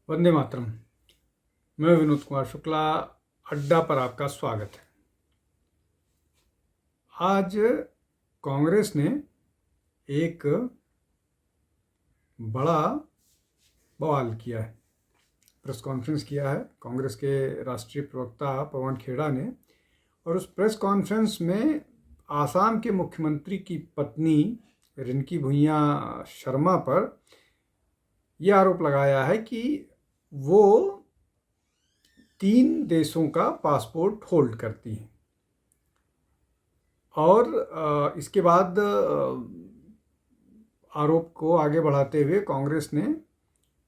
वंदे मातरम। मैं विनोद कुमार शुक्ला, अड्डा पर आपका स्वागत है। आज कांग्रेस ने एक बड़ा बवाल किया है, प्रेस कॉन्फ्रेंस किया है कांग्रेस के राष्ट्रीय प्रवक्ता पवन खेड़ा ने। और उस प्रेस कॉन्फ्रेंस में आसाम के मुख्यमंत्री की पत्नी रिंकी भुइयाँ शर्मा पर यह आरोप लगाया है कि वो 3 देशों का पासपोर्ट होल्ड करती हैं। और इसके बाद आरोप को आगे बढ़ाते हुए कांग्रेस ने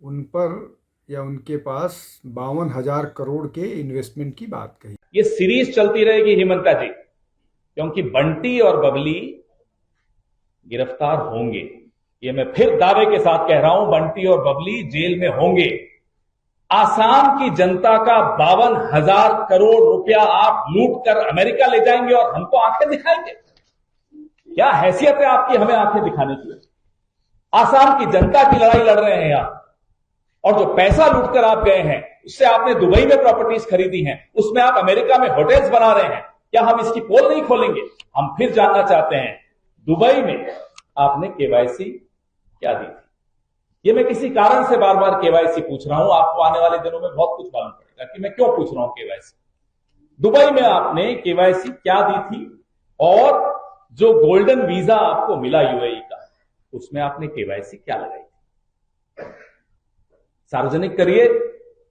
उन पर या उनके पास 52,000 करोड़ के इन्वेस्टमेंट की बात कही। ये सीरीज चलती रहेगी हेमंता जी, क्योंकि बंटी और बबली गिरफ्तार होंगे। ये मैं फिर दावे के साथ कह रहा हूं, बंटी और बबली जेल में होंगे। आसाम की जनता का 52,000 करोड़ रुपया आप लूट कर अमेरिका ले जाएंगे और हमको आंखें दिखाएंगे? क्या हैसियत है आपकी हमें आंखें दिखाने की? आसाम की जनता की लड़ाई लड़ रहे हैं आप, और जो पैसा लूट कर आप गए हैं, उससे आपने दुबई में प्रॉपर्टीज खरीदी हैं, उसमें आप अमेरिका में होटल्स बना रहे हैं। क्या हम इसकी पोल नहीं खोलेंगे? हम फिर जानना चाहते हैं, दुबई में आपने केवाईसी क्या दी थी? ये मैं किसी कारण से बार बार केवाईसी पूछ रहा हूं। आपको आने वाले दिनों में बहुत कुछ मालूम पड़ेगा कि मैं क्यों पूछ रहा हूं केवाईसी। दुबई में आपने केवाईसी क्या दी थी, और जो गोल्डन वीजा आपको मिला यूएई का, उसमें आपने केवाईसी क्या लगाई थी? सार्वजनिक करिए,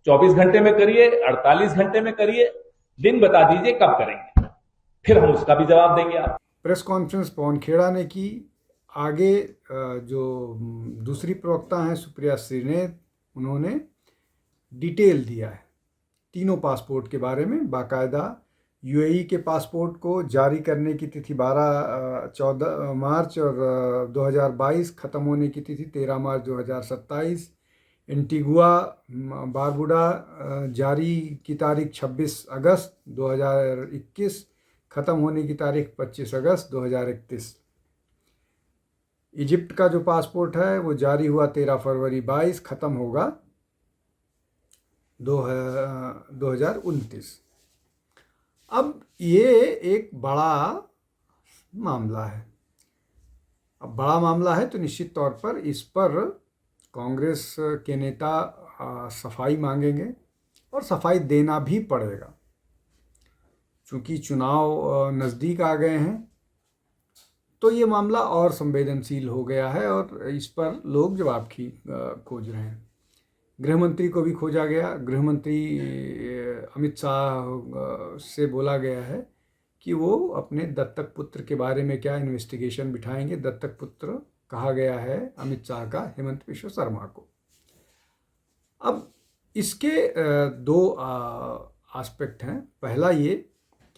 24 घंटे में करिए, 48 घंटे में करिए, दिन बता दीजिए कब करेंगे, फिर हम उसका भी जवाब देंगे। आप प्रेस कॉन्फ्रेंस पवन खेड़ा ने की। आगे जो दूसरी प्रवक्ता हैं सुप्रिया श्रीनेत, उन्होंने डिटेल दिया है तीनों पासपोर्ट के बारे में। बाकायदा यूएई के पासपोर्ट को जारी करने की तिथि 14 मार्च और 2022, ख़त्म होने की तिथि 13 मार्च 2027। एंटीगुआ बारबुडा जारी की तारीख 26 अगस्त 2021, ख़त्म होने की तारीख 25 अगस्त 2031। इजिप्ट का जो पासपोर्ट है वो जारी हुआ 13 फरवरी 22, ख़त्म होगा 2029। अब ये एक बड़ा मामला है। अब बड़ा मामला है तो निश्चित तौर पर इस पर कांग्रेस के नेता सफाई मांगेंगे, और सफाई देना भी पड़ेगा, चूँकि चुनाव नज़दीक आ गए हैं तो ये मामला और संवेदनशील हो गया है और इस पर लोग जवाब खोज रहे हैं। गृहमंत्री को भी खोजा गया। गृहमंत्री अमित शाह से बोला गया है कि वो अपने दत्तक पुत्र के बारे में क्या इन्वेस्टिगेशन बिठाएंगे। दत्तक पुत्र कहा गया है अमित शाह का हेमंत विश्व शर्मा को। अब इसके 2 एस्पेक्ट हैं। पहला ये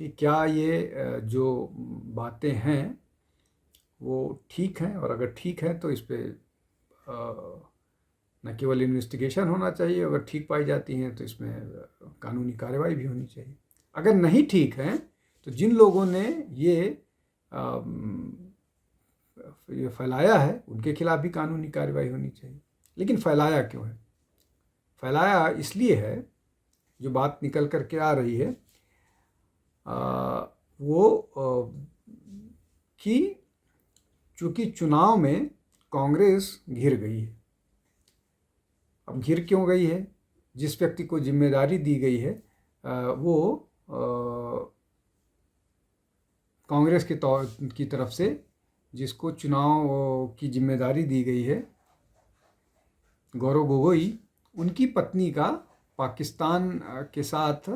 कि क्या ये जो बातें हैं वो ठीक हैं, और अगर ठीक है तो इस पर न केवल इन्वेस्टिगेशन होना चाहिए, अगर ठीक पाई जाती हैं तो इसमें कानूनी कार्रवाई भी होनी चाहिए। अगर नहीं ठीक है तो जिन लोगों ने ये फैलाया है उनके खिलाफ भी कानूनी कार्रवाई होनी चाहिए। लेकिन फैलाया क्यों है? फैलाया इसलिए है, जो बात निकल कर के आ रही है वो कि चूँकि चुनाव में कांग्रेस घिर गई है। अब घिर क्यों गई है? जिस व्यक्ति को जिम्मेदारी दी गई है वो कांग्रेस की तरफ से जिसको चुनाव की जिम्मेदारी दी गई है, गौरव गोगोई, उनकी पत्नी का पाकिस्तान के साथ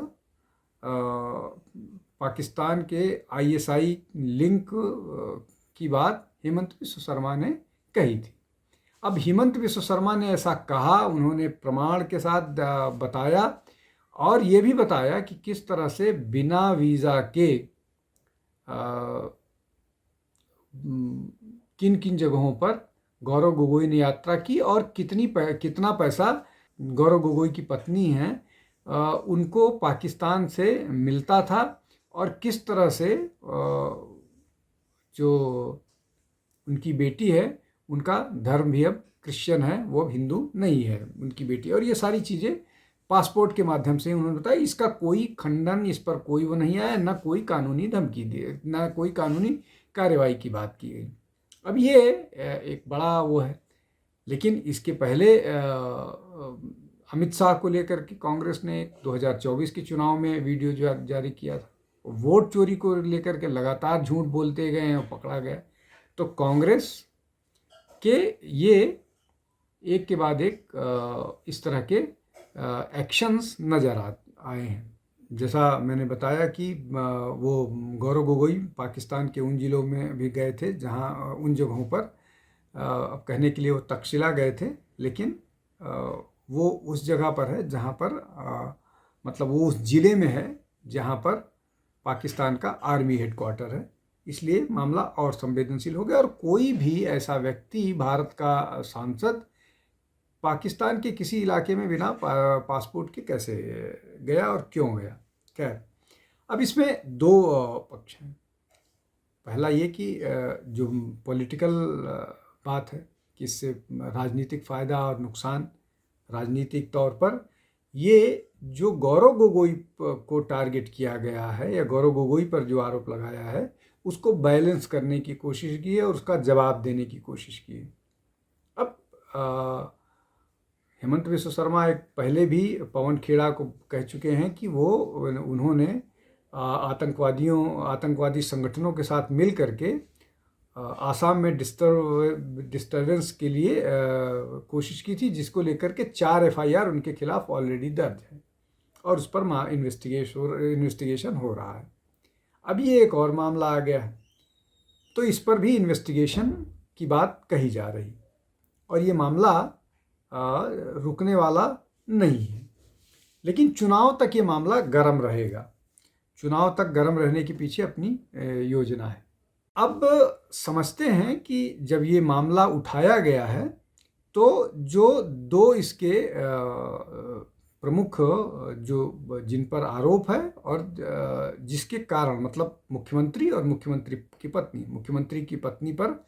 पाकिस्तान के आईएसआई लिंक की बात हेमंत विश्व शर्मा ने कही थी। अब हेमंत विश्व शर्मा ने ऐसा कहा, उन्होंने प्रमाण के साथ बताया, और ये भी बताया कि किस तरह से बिना वीज़ा के किन किन जगहों पर गौरव गोगोई ने यात्रा की, और कितना पैसा गौरव गोगोई की पत्नी हैं उनको पाकिस्तान से मिलता था, और किस तरह से जो उनकी बेटी है उनका धर्म भी अब क्रिश्चियन है, वो अब हिंदू नहीं है, उनकी बेटी। और ये सारी चीज़ें पासपोर्ट के माध्यम से उन्होंने बताया। इसका कोई खंडन, इस पर कोई वो नहीं आया, ना कोई कानूनी धमकी दी, ना कोई कानूनी कार्रवाई की बात की गई। अब ये एक बड़ा वो है। लेकिन इसके पहले अमित शाह को लेकर के कांग्रेस ने 2024 के चुनाव में वीडियो जो जारी किया था, वोट चोरी को लेकर के लगातार झूठ बोलते गए और पकड़ा गया। तो कांग्रेस के ये एक के बाद एक इस तरह के एक्शंस नज़र आए हैं। जैसा मैंने बताया कि वो गौरव गोगोई पाकिस्तान के उन जिलों में भी गए थे जहां, उन जगहों पर अब कहने के लिए वो तक्षशिला गए थे, लेकिन वो उस जगह पर है जहां पर मतलब वो उस ज़िले में है जहां पर पाकिस्तान का आर्मी हेडक्वार्टर है। इसलिए मामला और संवेदनशील हो गया। और कोई भी ऐसा व्यक्ति, भारत का सांसद, पाकिस्तान के किसी इलाके में बिना पासपोर्ट के कैसे गया और क्यों गया। खैर, अब इसमें दो पक्ष हैं। पहला ये कि जो पॉलिटिकल बात है कि इससे राजनीतिक फ़ायदा और नुकसान, राजनीतिक तौर पर ये जो गौरव गोगोई को टारगेट किया गया है या गौरव गोगोई पर जो आरोप लगाया है, उसको बैलेंस करने की कोशिश की है और उसका जवाब देने की कोशिश की है। अब हेमंत विश्व शर्मा एक पहले भी पवन खेड़ा को कह चुके हैं कि उन्होंने आतंकवादी संगठनों के साथ मिल करके आसाम में डिस्टर्बेंस के लिए कोशिश की थी, जिसको लेकर के 4 FIR उनके खिलाफ ऑलरेडी दर्ज है और उस पर इन्वेस्टिगेशन हो रहा है। अब ये एक और मामला आ गया है, तो इस पर भी इन्वेस्टिगेशन की बात कही जा रही और ये मामला रुकने वाला नहीं है। लेकिन चुनाव तक ये मामला गर्म रहेगा। चुनाव तक गर्म रहने के पीछे अपनी योजना है। अब समझते हैं कि जब ये मामला उठाया गया है तो जो दो इसके प्रमुख जो जिन पर आरोप है और जिसके कारण, मतलब मुख्यमंत्री और मुख्यमंत्री की पत्नी पर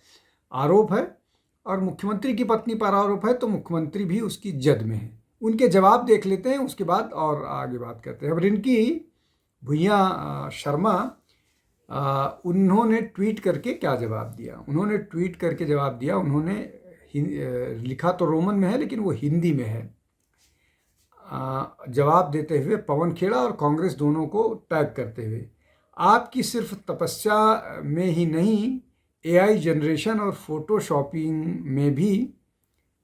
आरोप है और मुख्यमंत्री की पत्नी पर आरोप है, तो मुख्यमंत्री भी उसकी जद में है। उनके जवाब देख लेते हैं, उसके बाद और आगे बात करते हैं। अब रिंकी भुइयां शर्मा, उन्होंने ट्वीट करके क्या जवाब दिया? उन्होंने ट्वीट करके जवाब दिया, उन्होंने लिखा तो रोमन में है लेकिन वो हिंदी में है। जवाब देते हुए पवन खेड़ा और कांग्रेस दोनों को टैग करते हुए, आपकी सिर्फ तपस्या में ही नहीं, AI जनरेशन और फोटोशॉपिंग में भी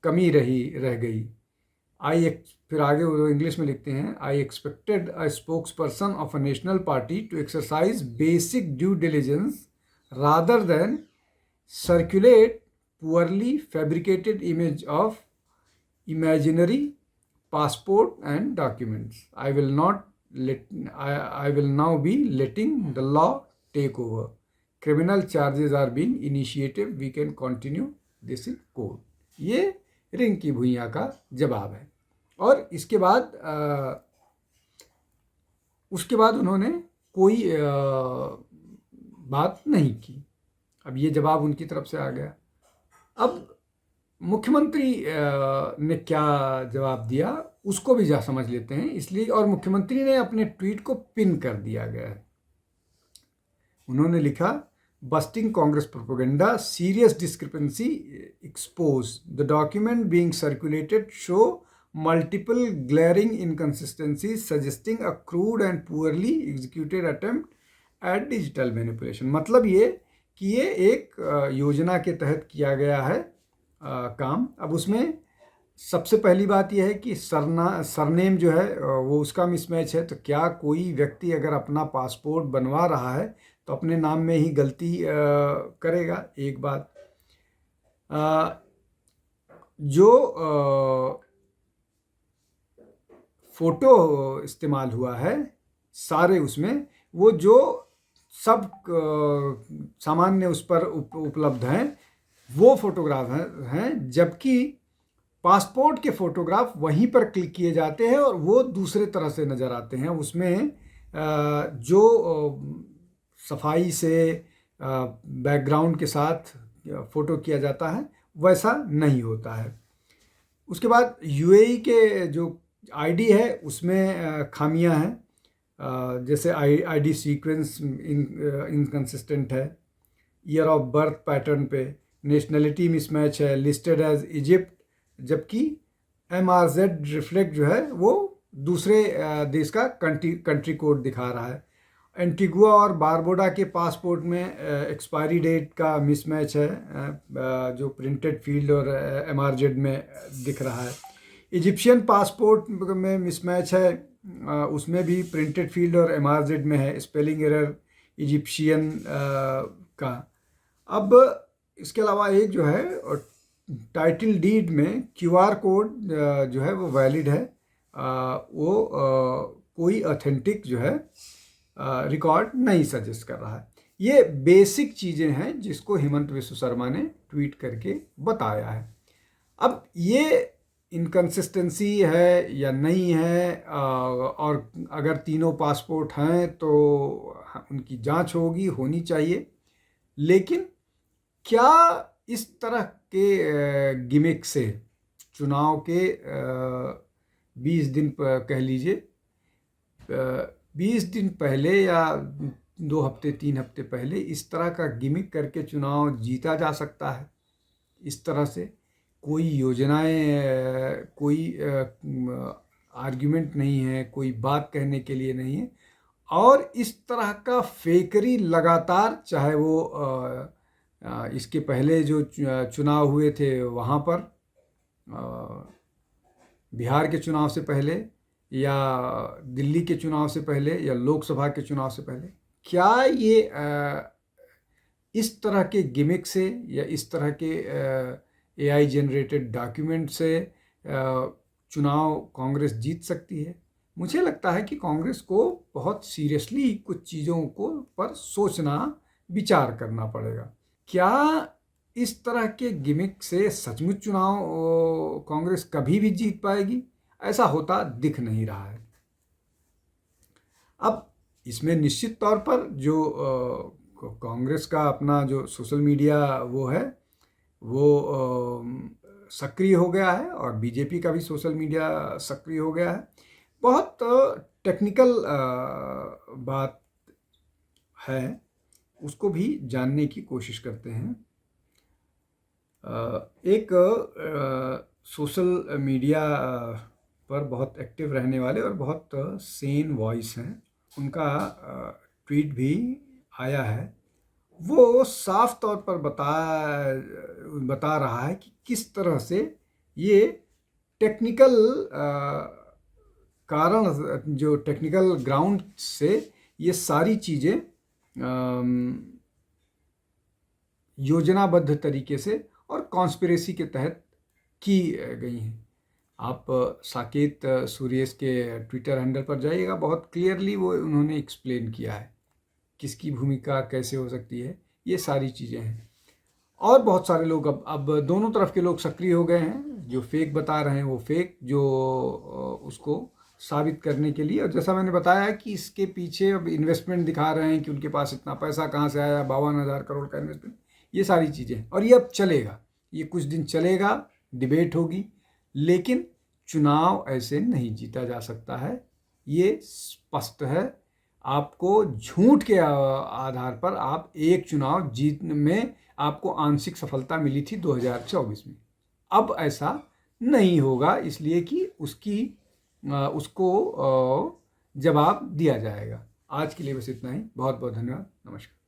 कमी रह गई। फिर आगे वो इंग्लिश में लिखते हैं, I expected a spokesperson of a national party to exercise basic due diligence rather than circulate poorly fabricated image of imaginary passport and documents. I will now be letting the law take over. Criminal charges are being initiated. We can continue this in court. ये रिंकी भुइयां का जवाब है। और इसके बाद उन्होंने कोई बात नहीं की। अब ये जवाब उनकी तरफ से आ गया। अब मुख्यमंत्री ने क्या जवाब दिया उसको भी समझ लेते हैं। इसलिए, और मुख्यमंत्री ने अपने ट्वीट को पिन कर दिया गया है। उन्होंने लिखा, busting Congress propaganda, serious discrepancy expose, the document being circulated show multiple glaring inconsistencies suggesting a crude and poorly executed attempt at digital manipulation. मतलब ये कि ये एक योजना के तहत किया गया है काम। अब उसमें सबसे पहली बात यह है कि सरनेम जो है वो उसका मिसमैच है। तो क्या कोई व्यक्ति अगर अपना पासपोर्ट बनवा रहा है तो अपने नाम में ही गलती करेगा? एक बात। जो फोटो इस्तेमाल हुआ है सारे उसमें, वो जो सब सामान्य उस पर उपलब्ध हैं वो फोटोग्राफ हैं, जबकि पासपोर्ट के फोटोग्राफ वहीं पर क्लिक किए जाते हैं और वो दूसरे तरह से नज़र आते हैं। उसमें जो सफाई से बैकग्राउंड के साथ फ़ोटो किया जाता है वैसा नहीं होता है। उसके बाद यूएई के जो आईडी है उसमें खामियां हैं, जैसे आईडी सीक्वेंस इनकंसिस्टेंट है, ईयर ऑफ बर्थ पैटर्न पे नेशनलिटी मिसमैच है, लिस्टेड एज इजिप्ट जबकि MRZ रिफ्लेक्ट जो है वो दूसरे देश का कंट्री कोड दिखा रहा है। एंटीगुआ और बारबोडा के पासपोर्ट में एक्सपायरी डेट का मिसमैच है, जो प्रिंटेड फील्ड और MRZ में दिख रहा है। इजिप्शियन पासपोर्ट में मिसमैच है, उसमें भी प्रिंटेड फील्ड और MRZ में है, स्पेलिंग एरर इजिप्शियन का। अब इसके अलावा एक जो है टाइटल डीड में QR कोड जो है वो वैलिड है, वो कोई ऑथेंटिक जो है रिकॉर्ड नहीं सजेस्ट कर रहा है। ये बेसिक चीज़ें हैं जिसको हेमंत विश्व शर्मा ने ट्वीट करके बताया है। अब ये इनकंसिस्टेंसी है या नहीं है, और अगर तीनों पासपोर्ट हैं तो उनकी जांच होनी चाहिए, लेकिन क्या इस तरह के गिमिक से चुनाव के 20 दिन कह लीजिए 20 दिन पहले या 2 हफ्ते 3 हफ्ते पहले इस तरह का गिमिक करके चुनाव जीता जा सकता है? इस तरह से कोई योजनाएं, कोई आर्ग्यूमेंट नहीं है, कोई बात कहने के लिए नहीं है, और इस तरह का फेकरी लगातार, चाहे वो इसके पहले जो चुनाव हुए थे वहाँ पर, बिहार के चुनाव से पहले या दिल्ली के चुनाव से पहले या लोकसभा के चुनाव से पहले, क्या ये इस तरह के गिमिक से या इस तरह के AI जनरेटेड डॉक्यूमेंट से चुनाव कांग्रेस जीत सकती है? मुझे लगता है कि कांग्रेस को बहुत सीरियसली कुछ चीज़ों को पर सोचना, विचार करना पड़ेगा। क्या इस तरह के गिमिक से सचमुच चुनाव कांग्रेस कभी भी जीत पाएगी? ऐसा होता दिख नहीं रहा है। अब इसमें निश्चित तौर पर जो कांग्रेस का अपना जो सोशल मीडिया वो है वो सक्रिय हो गया है, और बीजेपी का भी सोशल मीडिया सक्रिय हो गया है। बहुत टेक्निकल बात है, उसको भी जानने की कोशिश करते हैं। एक सोशल मीडिया पर बहुत एक्टिव रहने वाले और बहुत सेन वॉइस हैं, उनका ट्वीट भी आया है। वो साफ तौर पर बता रहा है कि किस तरह से ये टेक्निकल कारण, जो टेक्निकल ग्राउंड से ये सारी चीज़ें योजनाबद्ध तरीके से और कॉन्स्पिरेसी के तहत की गई हैं। आप साकेत सुरेश के ट्विटर हैंडल पर जाइएगा, बहुत क्लियरली वो उन्होंने एक्सप्लेन किया है किसकी भूमिका कैसे हो सकती है, ये सारी चीज़ें हैं। और बहुत सारे लोग अब दोनों तरफ के लोग सक्रिय हो गए हैं, जो फेक बता रहे हैं वो फेक, जो उसको साबित करने के लिए। और जैसा मैंने बताया कि इसके पीछे अब इन्वेस्टमेंट दिखा रहे हैं कि उनके पास इतना पैसा कहाँ से आया, 52,000 करोड़ का इन्वेस्टमेंट, ये सारी चीज़ें। और ये अब चलेगा, ये कुछ दिन चलेगा, डिबेट होगी, लेकिन चुनाव ऐसे नहीं जीता जा सकता है, ये स्पष्ट है। आपको झूठ के आधार पर आप एक चुनाव जीतने में आपको आंशिक सफलता मिली थी 2024 में, अब ऐसा नहीं होगा, इसलिए कि उसको जवाब दिया जाएगा। आज के लिए बस इतना ही। बहुत बहुत धन्यवाद। नमस्कार।